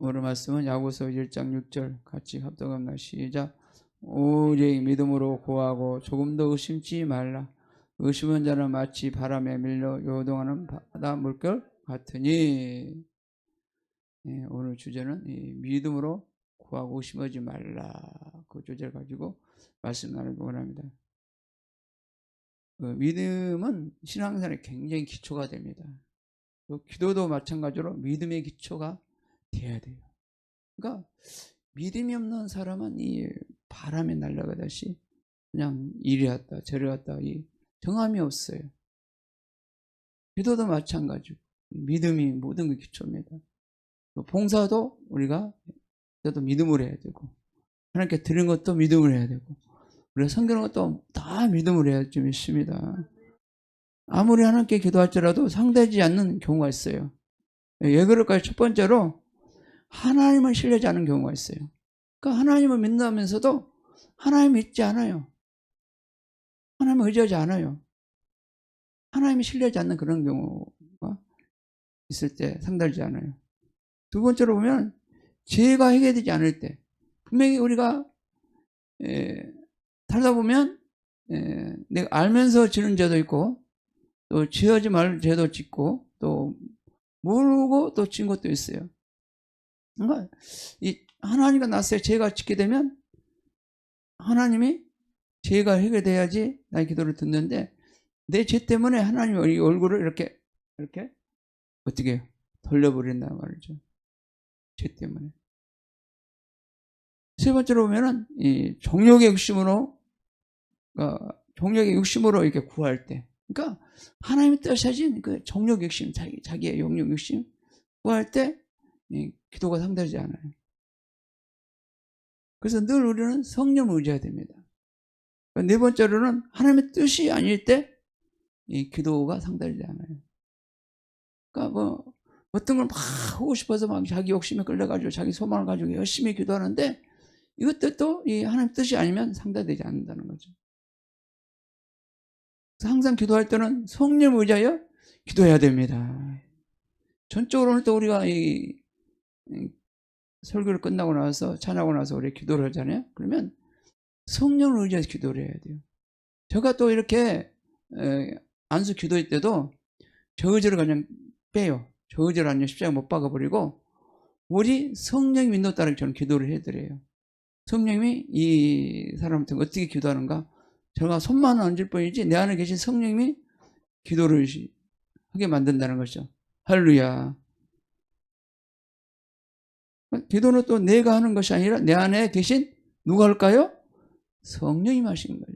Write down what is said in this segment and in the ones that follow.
오늘 말씀은 야고보서 1장 6절 같이 합독합니다. 시작. 오직 믿음으로 구하고 조금도 의심치 말라. 의심한 자는 마치 바람에 밀려 요동하는 바다 물결 같으니. 네, 오늘 주제는 믿음으로 구하고 의심하지 말라. 그 주제를 가지고 말씀 나누기 원합니다. 믿음은 신앙생활에 굉장히 기초가 됩니다. 또 기도도 마찬가지로 믿음의 기초가 돼야 돼요. 그러니까 믿음이 없는 사람은 이 바람에 날아가듯이 그냥 이리 왔다 저리 왔다 이 정함이 없어요. 기도도 마찬가지고 믿음이 모든 게 기초입니다. 또 봉사도 우리가 또 믿음으로 해야 되고 하나님께 드리는 것도 믿음으로 해야 되고 우리가 섬기는 것도 다 믿음으로 해야 좀 있습니다. 아무리 하나님께 기도할지라도 상대하지 않는 경우가 있어요. 왜 그럴까요? 첫 번째로 하나님을 신뢰하지 않는 경우가 있어요. 그러니까 하나님을 믿는다면서도 하나님 믿지 않아요. 하나님을 의지하지 않아요. 하나님이 신뢰하지 않는 그런 경우가 있을 때 상달지 않아요. 두 번째로 보면 죄가 해결되지 않을 때 분명히 우리가 살다 보면 내가 알면서 지는 죄도 있고 또 지어지 말 죄도 짓고 또 모르고 또 진 것도 있어요. 그러니까 이 하나님과 나서야 죄가 짓게 되면 하나님이 죄가 해결돼야지 나의 기도를 듣는데 내 죄 때문에 하나님의 얼굴을 이렇게 어떻게 돌려버린단 말이죠. 죄 때문에. 세 번째로 보면은 이 정욕의 욕심으로 이렇게 구할 때, 그러니까 하나님의 뜻하신 그 정욕 욕심, 자기의 영역 욕심 구할 때 기도가 상달되지 않아요. 그래서 늘 우리는 성령을 의지해야 됩니다. 네 번째로는 하나님의 뜻이 아닐 때 이 기도가 상달되지 않아요. 그러니까 뭐 어떤 걸 막 하고 싶어서 막 자기 욕심에 끌려가지고 자기 소망을 가지고 열심히 기도하는데 이것도 이 하나님 뜻이 아니면 상달되지 않는다는 거죠. 항상 기도할 때는 성령을 의지하여 기도해야 됩니다. 전적으로 오늘 또 우리가 이 설교를 끝나고 나서 찬양하고 나서 우리 기도를 하잖아요. 그러면 성령을 의지해서 기도를 해야 돼요. 제가 또 이렇게 안수 기도할 때도 저 의지를 그냥 빼요. 저 의지를 아니면 십자가 못 박아버리고 우리 성령이 믿는 따라 저는 기도를 해드려요. 성령님이 이 사람한테 어떻게 기도하는가 제가 손만 얹을 뿐이지 내 안에 계신 성령님이 기도를 하게 만든다는 거죠. 할렐루야. 기도는 또 내가 하는 것이 아니라 내 안에 계신 누가 할까요? 성령님 하시는 거죠.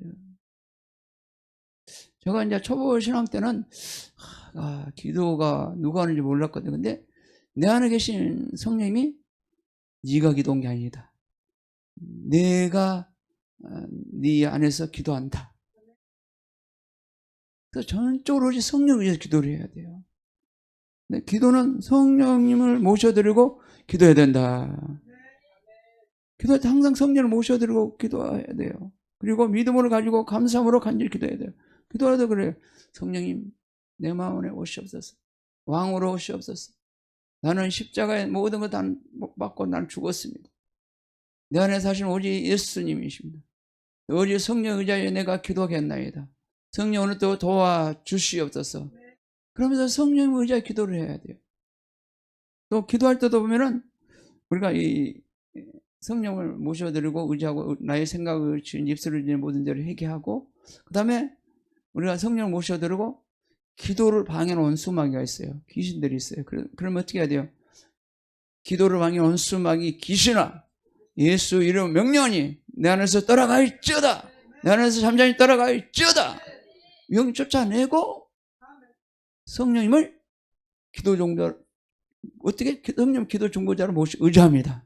제가 이제 초보 신앙 때는 기도가 누가 하는지 몰랐거든요. 근데 내 안에 계신 성령님이 네가 기도한 게 아니다. 내가 네 안에서 기도한다. 그래서 전적으로 성령을 위해서 기도를 해야 돼요. 근데 기도는 성령님을 모셔드리고 기도해야 된다. 기도할 때 항상 성령을 모셔드리고 기도해야 돼요. 그리고 믿음을 가지고 감사함으로 간절히 기도해야 돼요. 기도하도 그래요. 성령님 내 마음에 오시옵소서. 왕으로 오시옵소서. 나는 십자가에 모든 것 다 받고 나는 죽었습니다. 내 안에 사신 오직 예수님이십니다. 오직 성령 의지하여 내가 기도하겠나이다. 성령 오늘 또 도와주시옵소서. 그러면서 성령 의지하여 기도를 해야 돼요. 또 기도할 때도 보면은 우리가 이 성령을 모셔드리고 의지하고 나의 생각을 지은 입술을 지은 모든 죄를 회개하고 그 다음에 우리가 성령을 모셔드리고 기도를 방해하는 원수마귀가 있어요. 귀신들이 있어요. 그러면 어떻게 해야 돼요? 기도를 방해하는 원수마귀 귀신아 예수 이름 명령하니 내 안에서 떠나갈지어다. 내 안에서 잠잠히 떠나갈지어다. 영 쫓아내고 성령님을 기도 중보자 어떻게 성령 기도 중보자로 모시 의지합니다.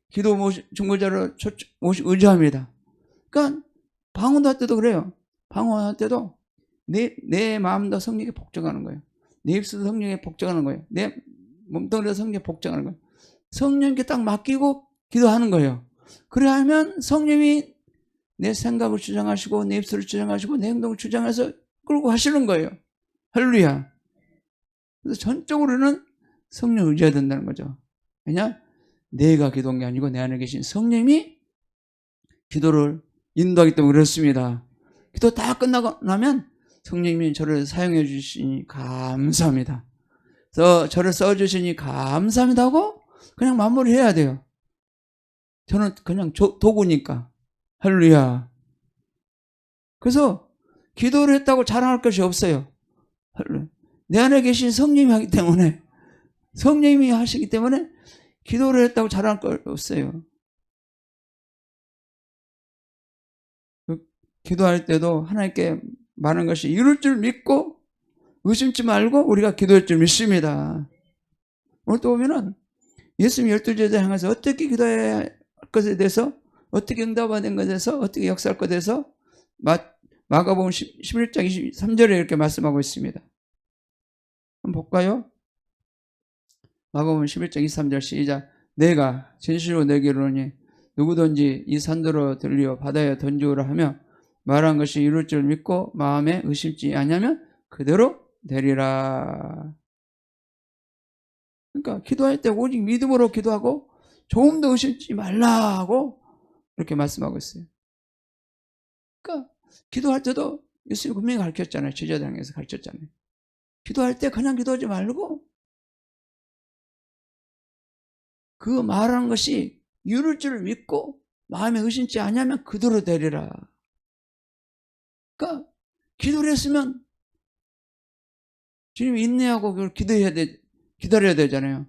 기도 중보자로 모시 의지합니다. 그러니까 방언도 할 때도 그래요. 방언할 때도 내 마음도 성령에 복종하는 거예요. 내 입술도 성령에 복종하는 거예요. 내 몸뚱이도 성령에 복종하는 거예요. 성령께 딱 맡기고 기도하는 거예요. 그래 하면 성령이 내 생각을 주장하시고 내 입술을 주장하시고 내 행동을 주장해서 끌고 하시는 거예요. 할렐루야. 그래서 전적으로는 성령 의지해야 된다는 거죠. 왜냐? 내가 기도한 게 아니고 내 안에 계신 성령님이 기도를 인도하기 때문에 그렇습니다. 기도 다 끝나고 나면 성령님이 저를 사용해 주시니 감사합니다. 저를 써주시니 감사합니다 하고 그냥 마무리해야 돼요. 저는 그냥 도구니까. 할렐루야. 그래서 기도를 했다고 자랑할 것이 없어요. 내 안에 계신 성령님이 하기 때문에, 성령님이 하시기 때문에 기도를 했다고 자랑할 것 없어요. 기도할 때도 하나님께 많은 것이 이룰 줄 믿고 의심치 말고 우리가 기도할 줄 믿습니다. 오늘 또 보면은 예수님 12제자 향해서 어떻게 기도해야 할 것에 대해서, 어떻게 응답받는 것에 대해서, 어떻게 역사할 것에 대해서 마가복음 11장 23절에 이렇게 말씀하고 있습니다. 한번 볼까요? 마가복음 11장 23절 시작. 내가 진실로 내게 이르노니 누구든지 이 산더러 들려 바다에 던지오라 하며 말한 것이 이룰 줄 믿고 마음에 의심지 아니하면 그대로 되리라. 그러니까 기도할 때 오직 믿음으로 기도하고 조금 더 의심지 말라고 이렇게 말씀하고 있어요. 그러니까 기도할 때도 예수님 분명히 가르쳤잖아요. 제자들에게서 가르쳤잖아요. 기도할 때 그냥 기도하지 말고 그 말하는 것이 이룰 줄 믿고 마음에 의심지 아니하면 그대로 되리라. 그러니까 기도를 했으면 주님이 인내하고 그걸 기다려야 되잖아요.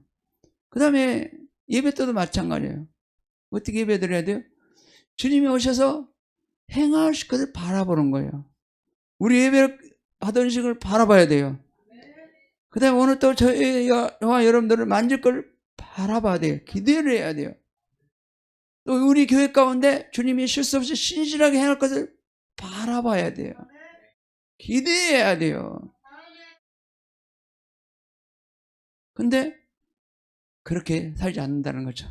그 다음에 예배 때도 마찬가지예요. 어떻게 예배 드려야 돼요? 주님이 오셔서 행하실 것을 바라보는 거예요. 우리 예배를 하던 식을 바라봐야 돼요. 그 다음에 오늘 또 저와 여러분들을 만질 걸 바라봐야 돼요. 기대를 해야 돼요. 또 우리 교회 가운데 주님이 실수 없이 신실하게 행할 것을 바라봐야 돼요. 기대해야 돼요. 근데 그렇게 살지 않는다는 거죠.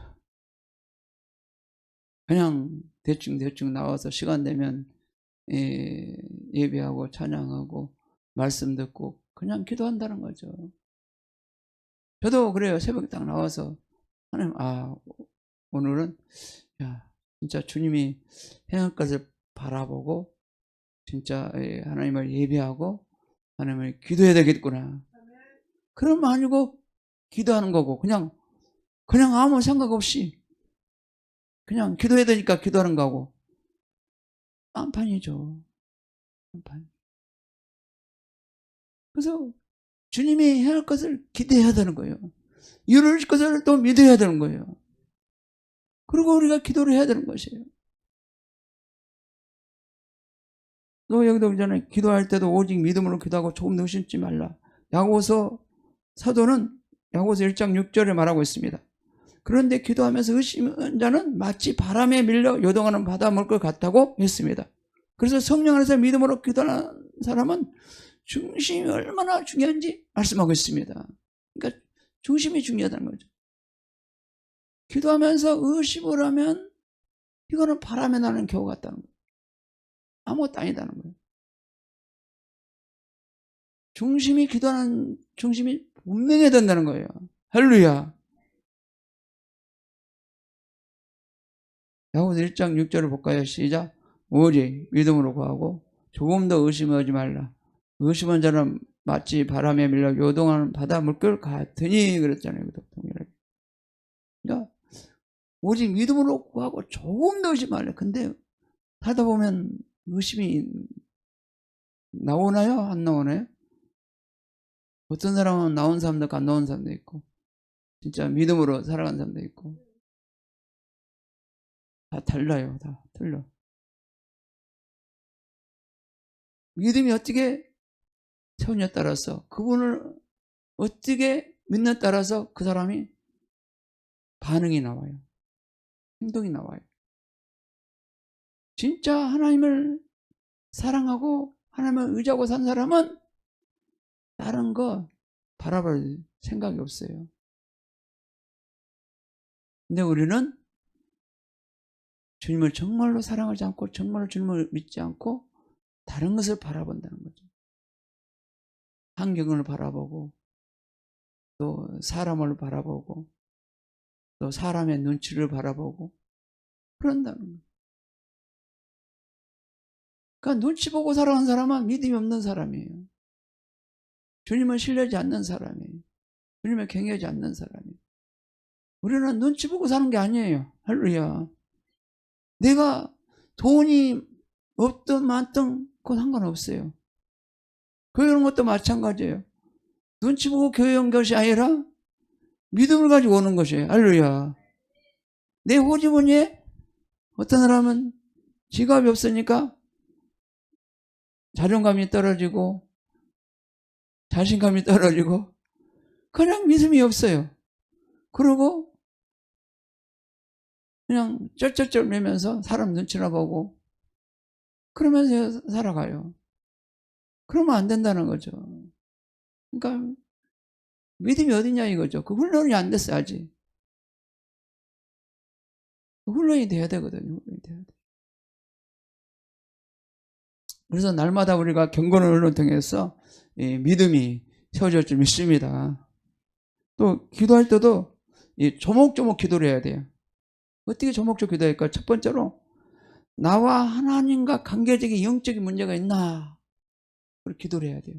그냥 대충 나와서 시간 되면 예배하고 찬양하고 말씀 듣고 그냥 기도한다는 거죠. 저도 그래요. 새벽에 딱 나와서 하나님, 오늘은 진짜 주님이 행할 것을 바라보고 진짜 하나님을 예배하고 하나님을 기도해야 되겠구나. 그러면 아니고 기도하는 거고 그냥 아무 생각 없이 그냥 기도해야 되니까 기도하는 거고 딴판이죠. 딴판. 그래서 주님이 해야 할 것을 기대해야 되는 거예요. 이룰 것을 또 믿어야 되는 거예요. 그리고 우리가 기도를 해야 되는 것이에요. 너 여기도 그러잖아요. 기도할 때도 오직 믿음으로 기도하고 조금 의심지 말라. 야고보서 사도는 야고보서 1장 6절에 말하고 있습니다. 그런데 기도하면서 의심한 자는 마치 바람에 밀려 요동하는 바다 먹을 것 같다고 했습니다. 그래서 성령 안에서 믿음으로 기도하는 사람은 중심이 얼마나 중요한지 말씀하고 있습니다. 그러니까 중심이 중요하다는 거죠. 기도하면서 의심을 하면 이거는 바람에 나는 겨우 같다는 거예요. 아무것도 아니다는 거예요. 중심이 분명해야 된다는 거예요. 할렐루야. 야고보서 1장 6절을 볼까요? 시작. 오직 믿음으로 구하고 조금 더 의심하지 말라. 의심한 자는 마치 바람에 밀려 요동하는 바다 물결 같으니 그랬잖아요. 동일하게. 그러니까 오직 믿음으로 구하고 조금 더 의심 말라. 근데 하다 보면 의심이 나오나요? 안 나오나요? 어떤 사람은 나온 사람도 있고 안 나온 사람도 있고 진짜 믿음으로 살아간 사람도 있고 다 달라요. 다 틀려. 믿음이 어떻게 세우냐에 따라서 그분을 어떻게 믿느냐에 따라서 그 사람이 반응이 나와요. 행동이 나와요. 진짜 하나님을 사랑하고 하나님을 의지하고 산 사람은 다른 거 바라볼 생각이 없어요. 근데 우리는 주님을 정말로 사랑하지 않고 정말로 주님을 믿지 않고 다른 것을 바라본다는 거죠. 환경을 바라보고 또 사람을 바라보고 또 사람의 눈치를 바라보고 그런다는 거예요. 그러니까 눈치 보고 살아가는 사람은 믿음이 없는 사람이에요. 주님을 신뢰하지 않는 사람이에요. 주님을 경외하지 않는 사람이에요. 우리는 눈치 보고 사는 게 아니에요. 할렐루야. 내가 돈이 없든 많든 그건 상관없어요. 교회 오는 것도 마찬가지예요. 눈치 보고 교회 온 것이 아니라 믿음을 가지고 오는 것이에요. 할렐루야. 내 호주머니에 어떤 사람은 지갑이 없으니까 자존감이 떨어지고 자신감이 떨어지고 그냥 믿음이 없어요. 그러고 그냥 쩔쩔쩔 매면서 사람 눈치나 보고 그러면서 살아가요. 그러면 안 된다는 거죠. 그러니까 믿음이 어디냐 이거죠. 그 훈련이 안 됐어요 아직. 훈련이 돼야 되거든요. 훈련이 돼야 돼. 그래서 날마다 우리가 경건을 통해서 믿음이 세워질 줄 믿습니다. 또 기도할 때도 조목조목 기도를 해야 돼요. 어떻게 조목조목 기도할까? 첫 번째로 나와 하나님과 관계적인 영적인 문제가 있나? 그렇게 기도를 해야 돼요.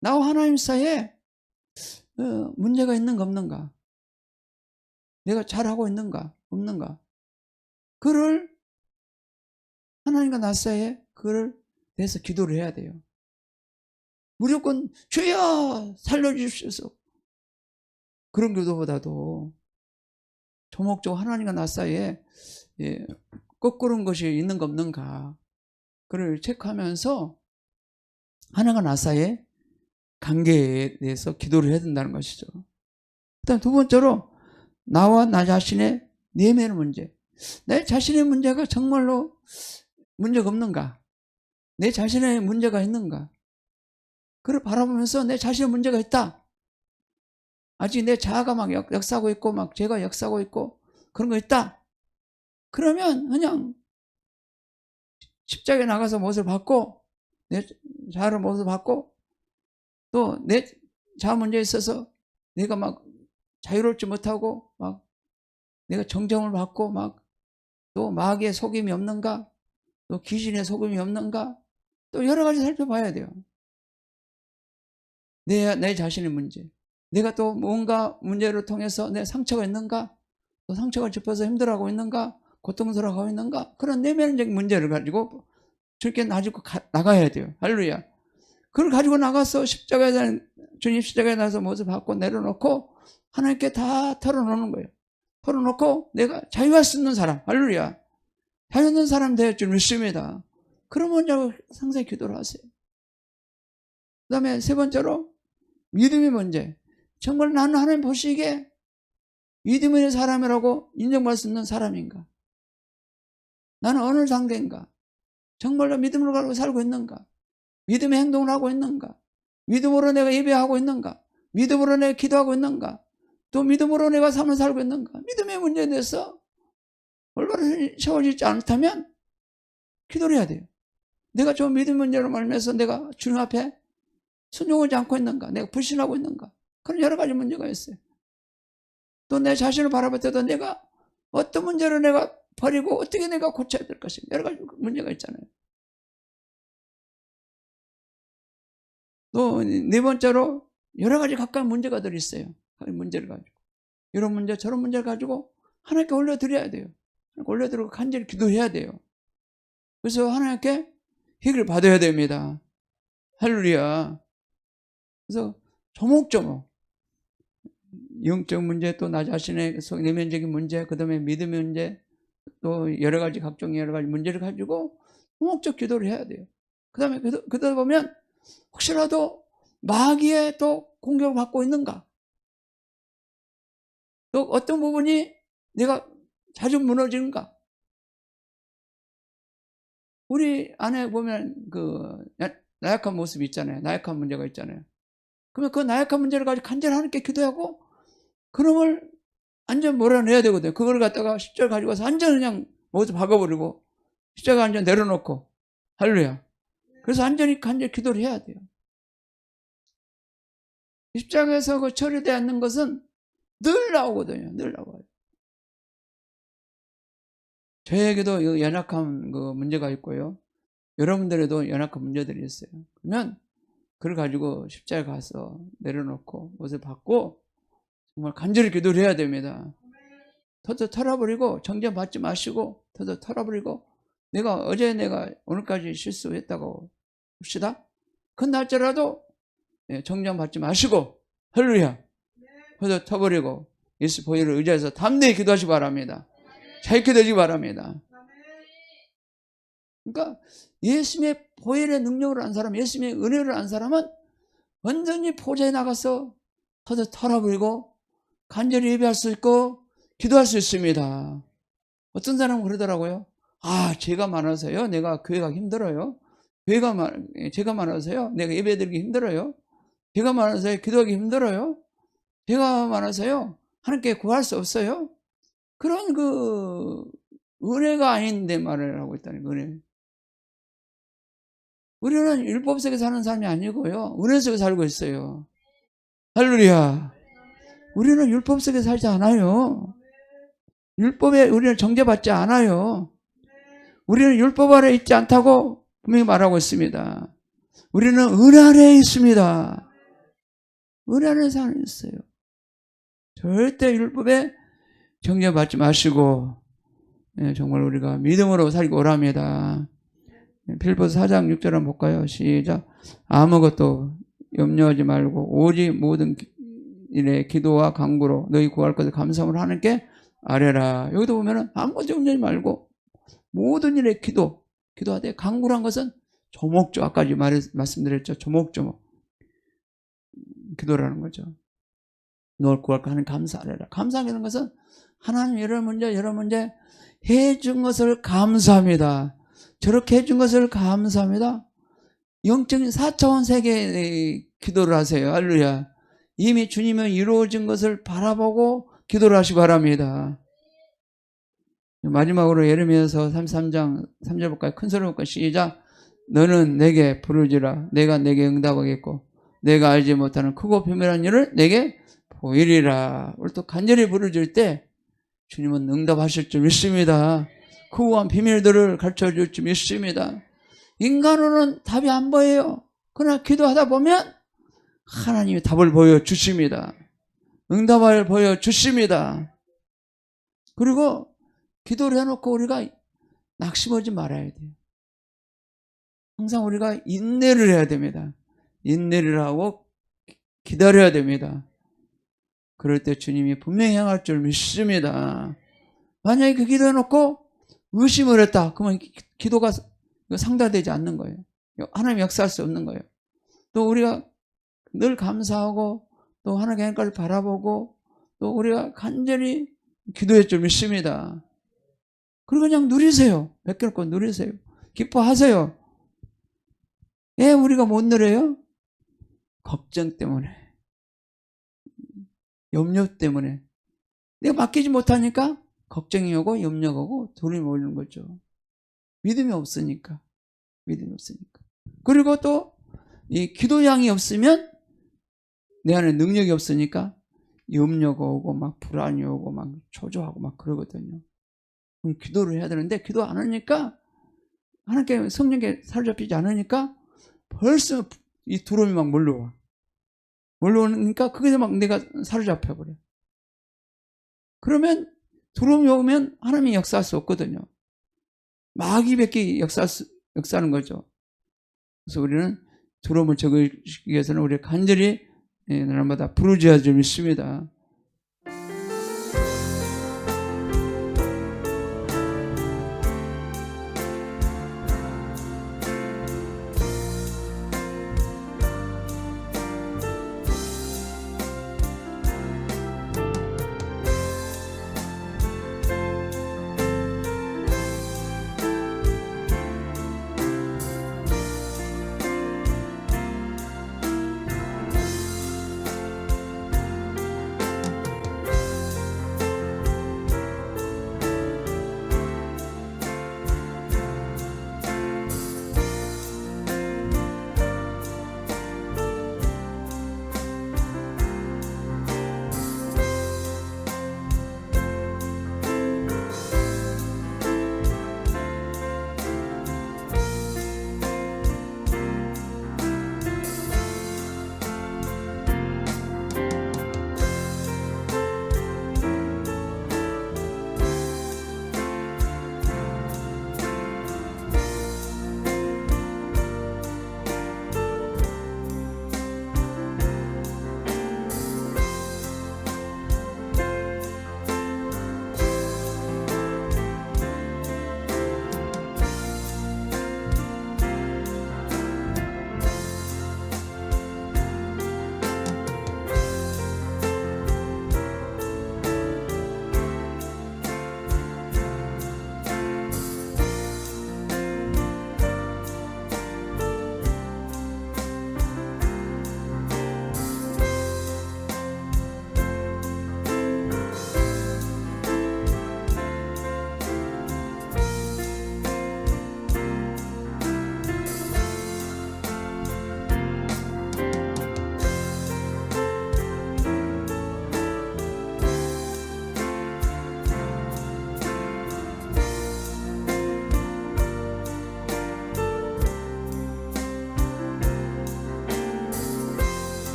나와 하나님 사이에 문제가 있는가 없는가? 내가 잘하고 있는가 없는가? 그를 하나님과 나 사이에 그를 대해서 기도를 해야 돼요. 무조건 주여 살려주시옵소서 그런 기도보다도 조목조목 하나님과 나 사이에 거꾸른 것이 있는가 없는가 그를 체크하면서 하나님과 나 사이에 관계에 대해서 기도를 해야 된다는 것이죠. 그다음 두 번째로 나와 나 자신의 내면의 문제. 내 자신의 문제가 정말로 문제가 없는가? 내 자신의 문제가 있는가? 그걸 바라보면서 내 자신의 문제가 있다. 아직 내 자아가 막 역사하고 있고 막 죄가 역사하고 있고 그런 거 있다. 그러면 그냥 십자가에 나가서 못을 받고 내 자아를 못을 받고 또 내 자아 문제에 있어서 내가 막 자유롭지 못하고 막 내가 정정을 받고 막 또 마귀의 속임이 없는가 또 귀신의 속임이 없는가 또 여러 가지 살펴봐야 돼요. 내 자신의 문제. 내가 또 뭔가 문제를 통해서 내 상처가 있는가 또 상처가 짚어서 힘들어하고 있는가 고통스러워하고 있는가 그런 내면적인 문제를 가지고 주님께 가지고 나가야 돼요. 할렐루야. 그걸 가지고 나가서 주님 십자가에 나서 모습 받고 내려놓고 하나님께 다 털어놓는 거예요. 털어놓고 내가 자유할 수 있는 사람, 할렐루야. 자유 있는 사람 될 줄 믿습니다. 그러면 상세히 기도를 하세요. 그 다음에 세 번째로 믿음의 문제. 정말 나는 하나님 보시기에 믿음 있는 사람이라고 인정받을 수 있는 사람인가? 나는 어느 단계인가? 정말로 믿음을 가지고 살고 있는가? 믿음의 행동을 하고 있는가? 믿음으로 내가 예배하고 있는가? 믿음으로 내가 기도하고 있는가? 또 믿음으로 내가 삶을 살고 있는가? 믿음의 문제에 대해서 올바로 세워지지 않다면 기도를 해야 돼요. 내가 저 믿음 문제로 말면서 내가 주님 앞에 순종하지 않고 있는가? 내가 불신하고 있는가? 그런 여러 가지 문제가 있어요. 또 내 자신을 바라볼 때도 내가 어떤 문제를 내가 버리고 어떻게 내가 고쳐야 될 것인가? 여러 가지 문제가 있잖아요. 또 네 번째로 여러 가지 각각 문제가 있어요. 문제를 가지고 이런 문제 저런 문제를 가지고 하나님께 올려드려야 돼요. 올려드리고 간절히 기도해야 돼요. 그래서 하나님께 해결을 받아야 됩니다. 할렐루야. 그래서 조목조목 영적 문제 또 나 자신의 내면적인 문제 그 다음에 믿음의 문제 또 여러 가지 각종 여러 가지 문제를 가지고 조목적 기도를 해야 돼요. 그 다음에 그러다 보면 혹시라도 마귀의 또 공격을 받고 있는가 또 어떤 부분이 내가 자주 무너지는가 우리 안에 보면 그 나약한 모습이 있잖아요. 나약한 문제가 있잖아요. 그러면 그 나약한 문제를 가지고 간절히 하나님께 기도하고 그놈을 완전 몰아내야 되거든요. 그걸 갖다가 십자가 가지고 와서 완전 그냥 모두 박아버리고 십자가 완전 내려놓고 할렐루야. 그래서 완전히 간절히 기도를 해야 돼요. 십자가에서 그 처리되지 않는 것은 늘 나오거든요. 늘 나와요. 저에게도 연약한 그 문제가 있고요. 여러분들에도 연약한 문제들이 있어요. 그러면 그걸 가지고 십자가에 가서 내려놓고 못을 받고 정말 간절히 기도를 해야 됩니다. 터져 털어버리고 정죄 받지 마시고 터져 털어버리고 내가 오늘까지 실수했다고 합시다. 그 날짜라도 정죄 받지 마시고 할렐루야 터져 터버리고 예수 보혈을 의지해서 담대히 기도하시기 바랍니다. 잘 기도하시기 바랍니다. 그러니까 예수님의 보혈의 능력을 안 사람, 예수님의 은혜를 안 사람은 완전히 포자에 나가서 터져 털어버리고 간절히 예배할 수 있고 기도할 수 있습니다. 어떤 사람은 그러더라고요. 죄가 많아서요. 내가 교회가 힘들어요. 죄가 많아서요. 내가 예배드리기 힘들어요. 죄가 많아서요. 기도하기 힘들어요. 죄가 많아서요. 하나님께 구할 수 없어요. 그런 은혜가 아닌데 말을 하고 있다는 은혜. 우리는 율법 속에 사는 사람이 아니고요. 은혜 속에 살고 있어요. 할렐루야. 우리는 율법 속에 살지 않아요. 율법에 우리는 정죄받지 않아요. 우리는 율법 아래 있지 않다고 분명히 말하고 있습니다. 우리는 은혜 아래에 있습니다. 은혜 아래에 살고 있어요. 절대 율법에 정죄받지 마시고 정말 우리가 믿음으로 살기 원합니다. 빌립보서 4장 6절 한번 볼까요? 시작. 아무것도 염려하지 말고 오직 모든 일에 기도와 간구로 너희 구할 것을 감사함으로 하나님께 아뢰라. 여기도 보면은 아무것도 염려하지 말고 모든 일에 기도하되 간구란 것은 조목조목 아까 말씀드렸죠. 조목조목 기도라는 거죠. 너를 구할 것 하나님 감사하라. 감사하는 것은 하나님 이런 문제 해준 것을 감사합니다. 저렇게 해준 것을 감사합니다. 영적인 4차원 세계의 기도를 하세요. 할렐루야. 이미 주님은 이루어진 것을 바라보고 기도를 하시기 바랍니다. 마지막으로 예레미야서 33장 3절 볼까요? 큰 소리로 볼까요? 시작. 너는 내게 부르지라. 내가 내게 응답하겠고 내가 알지 못하는 크고 비밀한 일을 내게 보이리라. 우리 또 간절히 부르질 때 주님은 응답하실 줄 믿습니다. 크고한 비밀들을 가르쳐줄 줄 믿습니다. 인간으로는 답이 안 보여요. 그러나 기도하다 보면 하나님이 답을 보여주십니다. 응답을 보여주십니다. 그리고 기도를 해놓고 우리가 낙심하지 말아야 돼요. 항상 우리가 인내를 해야 됩니다. 인내를 하고 기다려야 됩니다. 그럴 때 주님이 분명히 행할 줄 믿습니다. 만약에 그 기도해놓고 의심을 했다. 그러면 기도가 상달되지 않는 거예요. 하나님 역사할 수 없는 거예요. 또 우리가 늘 감사하고 또 하나님의 행까지 바라보고 또 우리가 간절히 기도할 줄 믿습니다. 그리고 그냥 누리세요. 베껴놓고 누리세요. 기뻐하세요. 왜 우리가 못 누려요? 걱정 때문에, 염려 때문에. 내가 맡기지 못하니까 걱정이 오고 염려가 오고 두려움이 오는 거죠. 믿음이 없으니까. 그리고 또 이 기도량이 없으면 내 안에 능력이 없으니까 염려가 오고 막 불안이 오고 막 초조하고 막 그러거든요. 그럼 기도를 해야 되는데 기도 안 하니까 하나님께 성령께 사로잡히지 않으니까 벌써 이 두려움이 막 몰려오니까 그게 막 내가 사로잡혀 버려. 그러면 두려움이 오면 하나님이 역사할 수 없거든요. 마귀밖에 역사하는 거죠. 그래서 우리는 두려움을 적기 위해서는 우리가 간절히 날마다 부르짖어야 줄 믿습니다.